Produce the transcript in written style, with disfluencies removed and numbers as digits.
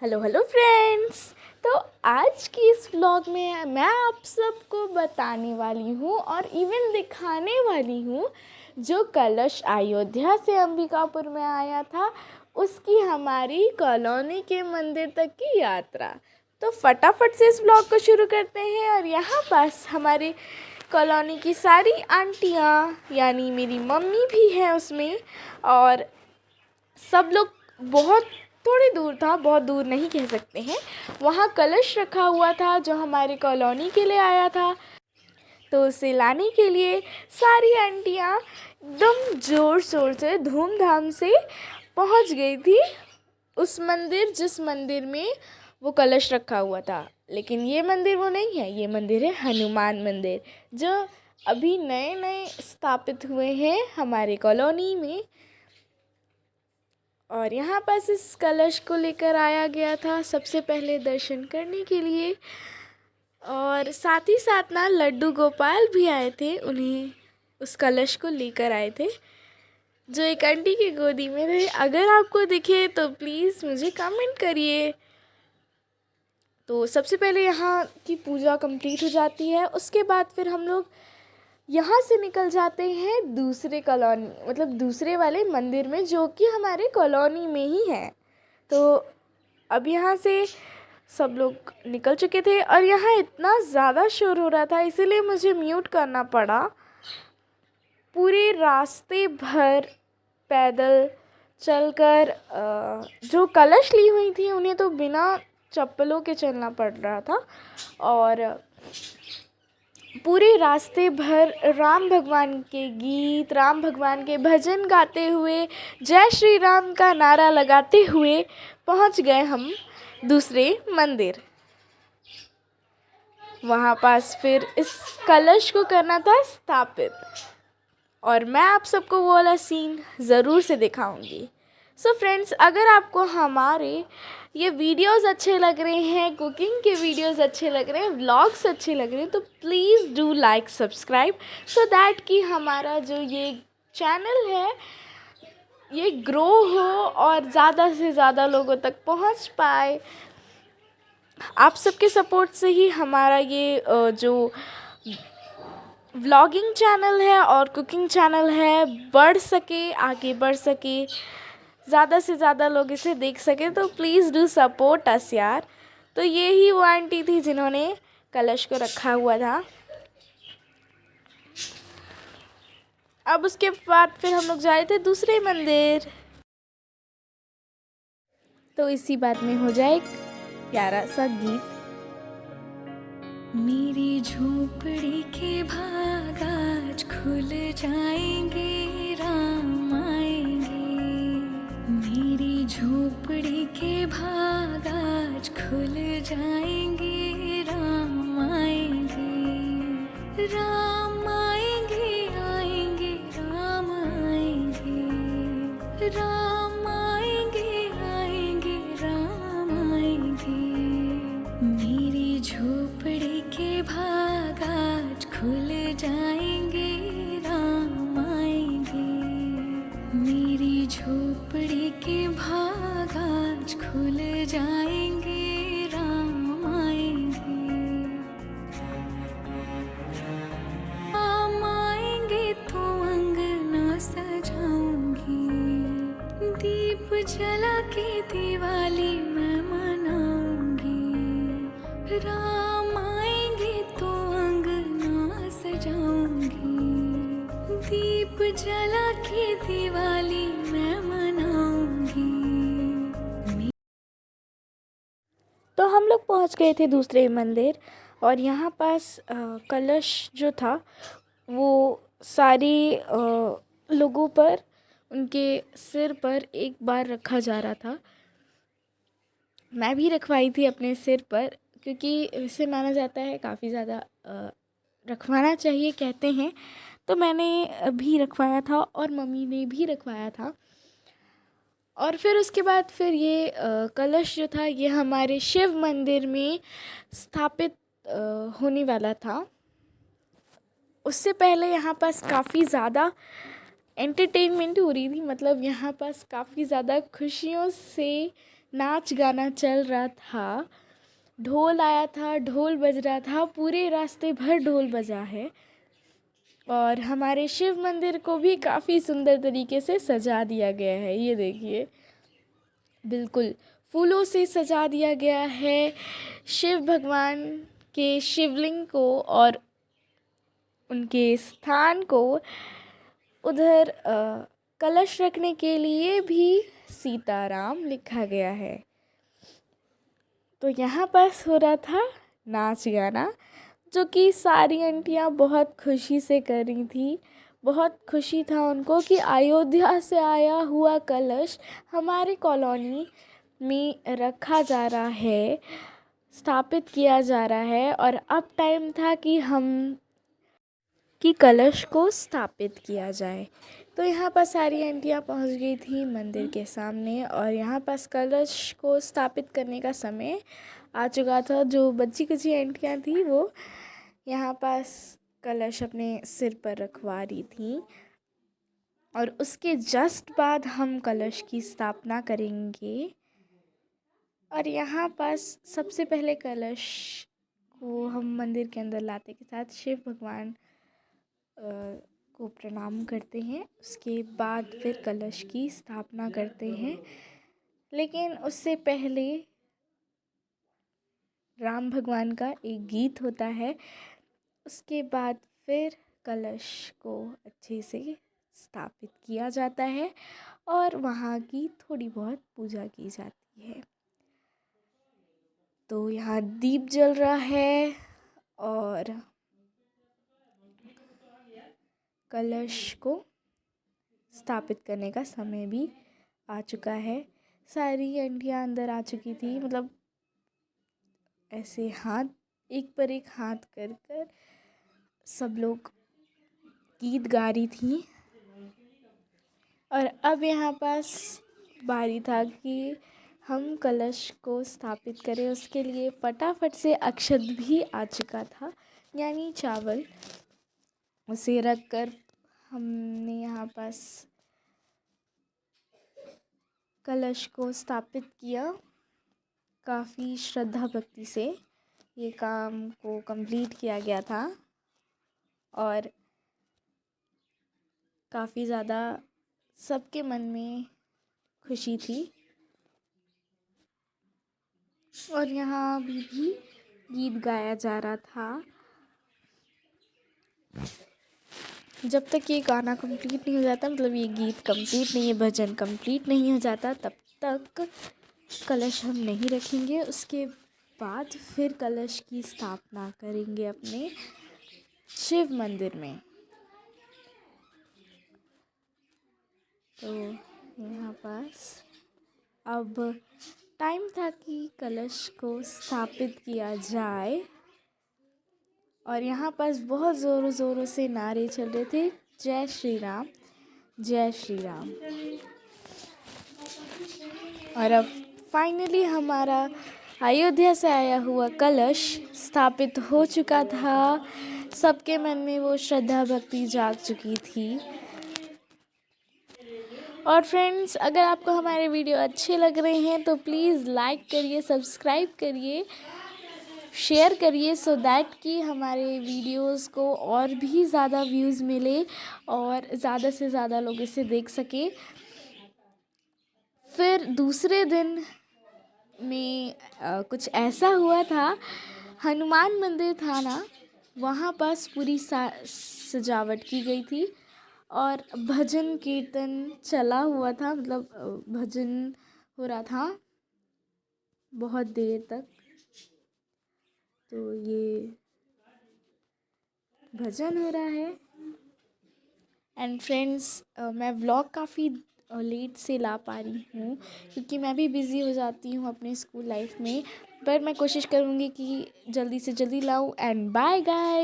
Hello hello friends. तो आज की इस व्लॉग में मैं आप सबको बताने वाली हूँ और इवन दिखाने वाली हूँ जो कलश अयोध्या से अंबिकापुर में आया था, उसकी हमारी कॉलोनी के मंदिर तक की यात्रा। तो फटाफट से इस व्लॉग को शुरू करते हैं। और यहाँ पास हमारी कॉलोनी की सारी आंटियाँ यानी मेरी मम्मी भी है उसमें, और सब लोग बहुत थोड़ी दूर था, बहुत दूर नहीं कह सकते हैं, वहाँ कलश रखा हुआ था जो हमारे कॉलोनी के लिए आया था। तो उसे लाने के लिए सारी आंटियाँ एकदम ज़ोर शोर से धूमधाम से पहुँच गई थी उस मंदिर जिस मंदिर में वो कलश रखा हुआ था। लेकिन ये मंदिर वो नहीं है, ये मंदिर है हनुमान मंदिर, जो अभी नए नए स्थापित हुए हैं हमारे कॉलोनी में। और यहाँ पास इस कलश को लेकर आया गया था सबसे पहले दर्शन करने के लिए, और साथ ही साथ ना लड्डू गोपाल भी आए थे, उन्हें उस कलश को लेकर आए थे जो एक आंटी की गोदी में थे। अगर आपको दिखे तो प्लीज़ मुझे कमेंट करिए। तो सबसे पहले यहाँ की पूजा कंप्लीट हो जाती है, उसके बाद फिर हम लोग यहाँ से निकल जाते हैं दूसरे कॉलोनी मतलब दूसरे वाले मंदिर में जो कि हमारे कॉलोनी में ही है। तो अब यहाँ से सब लोग निकल चुके थे और यहाँ इतना ज़्यादा शोर हो रहा था इसीलिए मुझे म्यूट करना पड़ा। पूरे रास्ते भर पैदल चलकर जो कलश ली हुई थी उन्हें तो बिना चप्पलों के चलना पड़ रहा था, और पूरे रास्ते भर राम भगवान के गीत, राम भगवान के भजन गाते हुए, जय श्री राम का नारा लगाते हुए पहुंच गए हम दूसरे मंदिर। वहाँ पास फिर इस कलश को करना था स्थापित, और मैं आप सबको वो वाला सीन ज़रूर से दिखाऊंगी। सो फ्रेंड्स, अगर आपको हमारे ये वीडियोस अच्छे लग रहे हैं, कुकिंग के वीडियोस अच्छे लग रहे हैं, व्लॉग्स अच्छे लग रहे हैं, तो please do like subscribe so that कि हमारा जो ये चैनल है ये ग्रो हो और ज़्यादा से ज़्यादा लोगों तक पहुंच पाए। आप सबके सपोर्ट से ही हमारा ये जो व्लॉगिंग चैनल है और कुकिंग चैनल है बढ़ सके, आगे बढ़ सके, ज़्यादा से ज़्यादा लोग इसे देख सके। तो प्लीज़ डू सपोर्ट अस यार। तो ये ही वो आंटी थी जिन्होंने कलश को रखा हुआ था। अब उसके बाद फिर हम लोग जा रहे थे दूसरे मंदिर। तो इसी बात में हो जाए एक प्यारा सा गीत। मेरी झोपड़ी के भाग आज खुल जाएंगे, राम आएंगे। मेरी झोपड़ी के भाग आज खुल जाएंगे, राम आएंगे। राम आएंगे, आएंगे, राम आएंगे। राम आएंगे, आएंगे, राम आएंगे। मेरी झोपड़ी के भाग आज खुल जाएंगे, राम आएंगे। मेरी झोपड़ी के भाग आज खुल जाएंगे, राम आएंगे। राम आएंगे तो अंगना सजाऊंगी, दीप जला के दिवाली मैं मनाऊंगी। राम आएंगे तो अंगना सजाऊंगी, दीप जला के दिवाली मैं मनाऊंगी। तो हम लोग पहुंच गए थे दूसरे मंदिर, और यहाँ पास कलश जो था वो सारे लोगों पर, उनके सिर पर एक बार रखा जा रहा था। मैं भी रखवाई थी अपने सिर पर, क्योंकि इसे माना जाता है काफ़ी ज़्यादा रखवाना चाहिए कहते हैं। तो मैंने भी रखवाया था और मम्मी ने भी रखवाया था। और फिर उसके बाद फिर ये कलश जो था ये हमारे शिव मंदिर में स्थापित होने वाला था। उससे पहले यहाँ पास काफ़ी ज़्यादा एंटरटेनमेंट हो रही थी, मतलब यहाँ पास काफ़ी ज़्यादा खुशियों से नाच गाना चल रहा था, ढोल आया था, ढोल बज रहा था, पूरे रास्ते भर ढोल बजा है। और हमारे शिव मंदिर को भी काफ़ी सुंदर तरीके से सजा दिया गया है। ये देखिए, बिल्कुल फूलों से सजा दिया गया है। शिव भगवान के शिवलिंग को और उनके स्थान को, उधर कलश रखने के लिए भी सीताराम लिखा गया है। तो यहाँ पास हो रहा था नाच गाना, जो कि सारी आंटियाँ बहुत खुशी से कर रही थी। बहुत खुशी था उनको कि अयोध्या से आया हुआ कलश हमारे कॉलोनी में रखा जा रहा है, स्थापित किया जा रहा है। और अब टाइम था कि कलश को स्थापित किया जाए। तो यहाँ पर सारी आंटियाँ पहुँच गई थी मंदिर के सामने, और यहाँ पास कलश को स्थापित करने का समय आ चुका था। जो बच्ची कुची आंटियाँ थी वो यहाँ पास कलश अपने सिर पर रखवा रही थी, और उसके जस्ट बाद हम कलश की स्थापना करेंगे। और यहाँ पास सबसे पहले कलश को हम मंदिर के अंदर लाते के साथ शिव भगवान को प्रणाम करते हैं। उसके बाद फिर कलश की स्थापना करते हैं। लेकिन उससे पहले राम भगवान का एक गीत होता है। उसके बाद फिर कलश को अच्छे से स्थापित किया जाता है और वहाँ की थोड़ी बहुत पूजा की जाती है। तो यहाँ दीप जल रहा है और कलश को स्थापित करने का समय भी आ चुका है। सारी आंटियाँ अंदर आ चुकी थी, मतलब ऐसे हाथ एक पर एक हाथ कर कर सब लोग गीत गा रही थी। और अब यहाँ पास बारी था कि हम कलश को स्थापित करें। उसके लिए फटाफट से अक्षत भी आ चुका था, यानी चावल। उसे रख कर हमने यहाँ पास कलश को स्थापित किया। काफ़ी श्रद्धा भक्ति से ये काम को कंप्लीट किया गया था और काफ़ी ज़्यादा सबके मन में खुशी थी। और यहाँ भी गीत गाया जा रहा था। जब तक ये गाना कंप्लीट नहीं हो जाता, मतलब ये गीत कंप्लीट नहीं, ये भजन कंप्लीट नहीं हो जाता, तब तक कलश हम नहीं रखेंगे। उसके बाद फिर कलश की स्थापना करेंगे अपने शिव मंदिर में। तो यहाँ पास अब टाइम था कि कलश को स्थापित किया जाए, और यहाँ पास बहुत ज़ोरों ज़ोरों से नारे चल रहे थे, जय श्री राम, जय श्री राम। और अब फाइनली हमारा अयोध्या से आया हुआ कलश स्थापित हो चुका था। सबके मन में वो श्रद्धा भक्ति जाग चुकी थी। और फ्रेंड्स, अगर आपको हमारे वीडियो अच्छे लग रहे हैं तो प्लीज़ लाइक करिए, सब्सक्राइब करिए, शेयर करिए, सो दैट कि हमारे वीडियोस को और भी ज़्यादा व्यूज़ मिले और ज़्यादा से ज़्यादा लोग इसे देख सकें। फिर दूसरे दिन में कुछ ऐसा हुआ था, हनुमान मंदिर था ना, वहाँ पास पूरी सजावट की गई थी और भजन कीर्तन चला हुआ था, मतलब भजन हो रहा था बहुत देर तक। तो ये भजन हो रहा है। एंड फ्रेंड्स, मैं व्लॉग काफ़ी लेट से ला पा रही हूँ क्योंकि मैं भी बिज़ी हो जाती हूँ अपने स्कूल लाइफ में, पर मैं कोशिश करूँगी कि जल्दी से जल्दी लाऊँ। And bye guys.